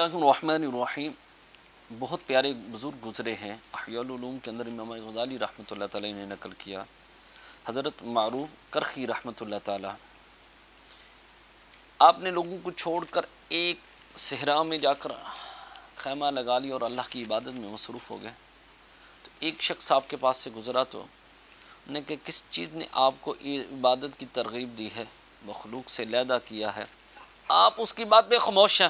اللہ الرحمن الرحیم. بہت پیارے بزرگ گزرے ہیں. احیاء العلوم کے اندر امام غزالی رحمۃ اللہ تعالی نے نقل کیا. حضرت معروف کرخی رحمۃ اللہ تعالی، آپ نے لوگوں کو چھوڑ کر ایک صحرا میں جا کر خیمہ لگا لی اور اللہ کی عبادت میں مصروف ہو گئے. تو ایک شخص آپ کے پاس سے گزرا تو انہوں نے کہ کس چیز نے آپ کو عبادت کی ترغیب دی ہے، مخلوق سے علیحدہ کیا ہے، آپ اس کی بات پہ خاموش ہیں.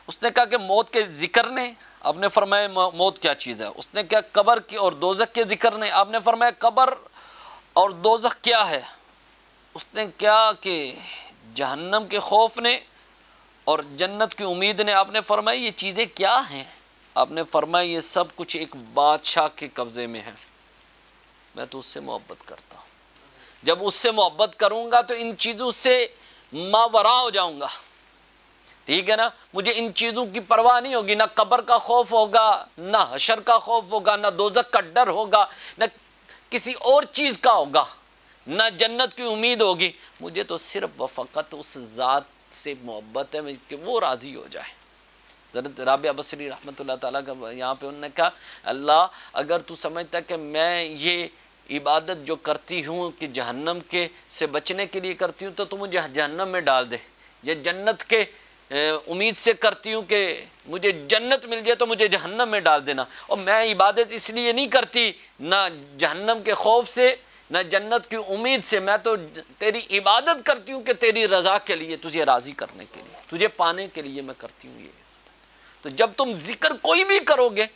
اس نے کہا کہ موت کے ذکر نے. آپ نے فرمایا موت کیا چیز ہے؟ اس نے کہا قبر کی اور دوزخ کے ذکر نے. آپ نے فرمایا قبر اور دوزخ کیا ہے؟ اس نے کیا کہ جہنم کے خوف نے اور جنت کی امید نے. آپ نے فرمایا یہ چیزیں کیا ہیں؟ آپ نے فرمایا یہ سب کچھ ایک بادشاہ کے قبضے میں ہے، میں تو اس سے محبت کرتا ہوں. جب اس سے محبت کروں گا تو ان چیزوں سے ماورا ہو جاؤں گا. ٹھیک ہے نا؟ مجھے ان چیزوں کی پرواہ نہیں ہوگی، نہ قبر کا خوف ہوگا، نہ حشر کا خوف ہوگا، نہ دوزخ کا ڈر ہوگا، نہ کسی اور چیز کا ہوگا، نہ جنت کی امید ہوگی. مجھے تو صرف و فقط اس ذات سے محبت ہے کہ وہ راضی ہو جائے. حضرت رابعہ بصری رحمۃ اللہ تعالیٰ کا یہاں پہ انہوں نے کہا اللہ اگر تو سمجھتا ہے کہ میں یہ عبادت جو کرتی ہوں کہ جہنم کے سے بچنے کے لیے کرتی ہوں تو مجھے جہنم میں ڈال دے، یا جنت کے امید سے کرتی ہوں کہ مجھے جنت مل جائے تو مجھے جہنم میں ڈال دینا. اور میں عبادت اس لیے نہیں کرتی نہ جہنم کے خوف سے نہ جنت کی امید سے، میں تو تیری عبادت کرتی ہوں کہ تیری رضا کے لیے، تجھے راضی کرنے کے لیے، تجھے پانے کے لیے میں کرتی ہوں یہ. تو جب تم ذکر کوئی بھی کرو گے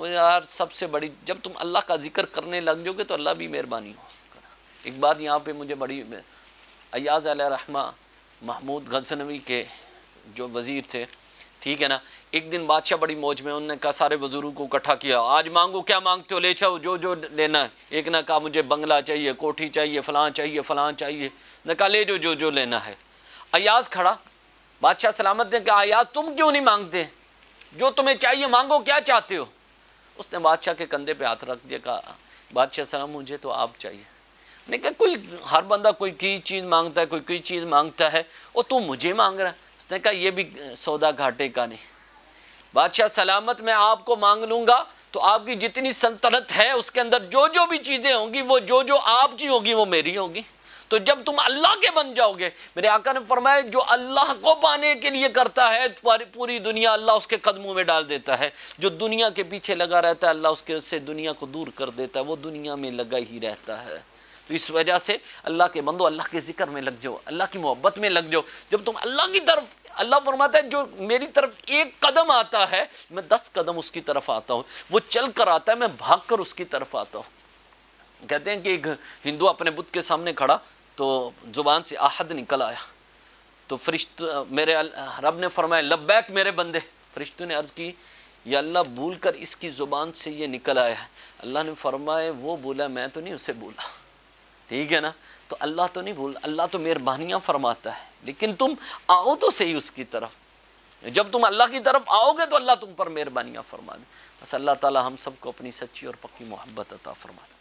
یار، سب سے بڑی جب تم اللہ کا ذکر کرنے لگ جاؤ گے تو اللہ بھی مہربانی ہو. ایک بات یہاں پہ مجھے بڑی، ایاز علیہ رحمہ محمود غزنوی کے جو وزیر تھے، ٹھیک ہے نا، ایک دن بادشاہ بڑی موج میں، انہوں نے کہا سارے وزیروں کو اکٹھا کیا، آج مانگو کیا مانگتے ہو لے جاؤ جو جو لینا ہے. ایک نے کہا مجھے بنگلہ چاہیے، کوٹھی چاہیے، فلاں چاہیے، فلاں چاہیے. نے کہا لے جو جو لینا ہے. ایاز کھڑا، بادشاہ سلامت نے کہا ایاز تم کیوں نہیں مانگتے؟ جو تمہیں چاہیے مانگو، کیا چاہتے ہو؟ اس نے بادشاہ کے کندھے پہ ہاتھ رکھ دیا، کہا بادشاہ سلام مجھے تو آپ چاہیے. نے کہا کوئی ہر بندہ کوئی چیز مانگتا ہے، کوئی چیز مانگتا ہے، اور تو مجھے مانگ رہا ہے. اس نے کہا یہ بھی سودا گھاٹے کا نہیں. بادشاہ سلامت میں آپ کو مانگ لوں گا تو آپ کی جتنی سلطنت ہے اس کے اندر جو جو بھی چیزیں ہوں گی وہ جو جو آپ کی ہوگی وہ میری ہوگی. تو جب تم اللہ کے بن جاؤ گے، میرے آقا نے فرمایا جو اللہ کو پانے کے لیے کرتا ہے پوری دنیا اللہ اس کے قدموں میں ڈال دیتا ہے. جو دنیا کے پیچھے لگا رہتا ہے اللہ اس کے سے دنیا کو دور کر دیتا ہے، وہ دنیا میں لگا ہی رہتا ہے. تو اس وجہ سے اللہ کے بندو اللہ کے ذکر میں لگ جاؤ، اللہ کی محبت میں لگ جاؤ. جب تم اللہ کی طرف، اللہ فرماتا ہے جو میری طرف ایک قدم آتا ہے میں 10 قدم اس کی طرف آتا ہوں. وہ چل کر آتا ہے میں بھاگ کر اس کی طرف آتا ہوں. کہتے ہیں کہ ایک ہندو اپنے بت کے سامنے کھڑا تو زبان سے آہد نکل آیا. تو میرے رب نے فرمایا لبیک میرے بندے. فرشتوں نے عرض کی یا اللہ بھول کر اس کی زبان سے یہ نکل آیا ہے. اللہ نے فرمایا وہ بولا، میں تو نہیں اسے بولا. ٹھیک ہے نا؟ تو اللہ تو نہیں بھول، اللہ تو مہربانیاں فرماتا ہے، لیکن تم آؤ تو صحیح اس کی طرف. جب تم اللہ کی طرف آؤ گے تو اللہ تم پر مہربانیاں فرما دے. بس اللہ تعالی ہم سب کو اپنی سچی اور پکی محبت عطا فرما دے.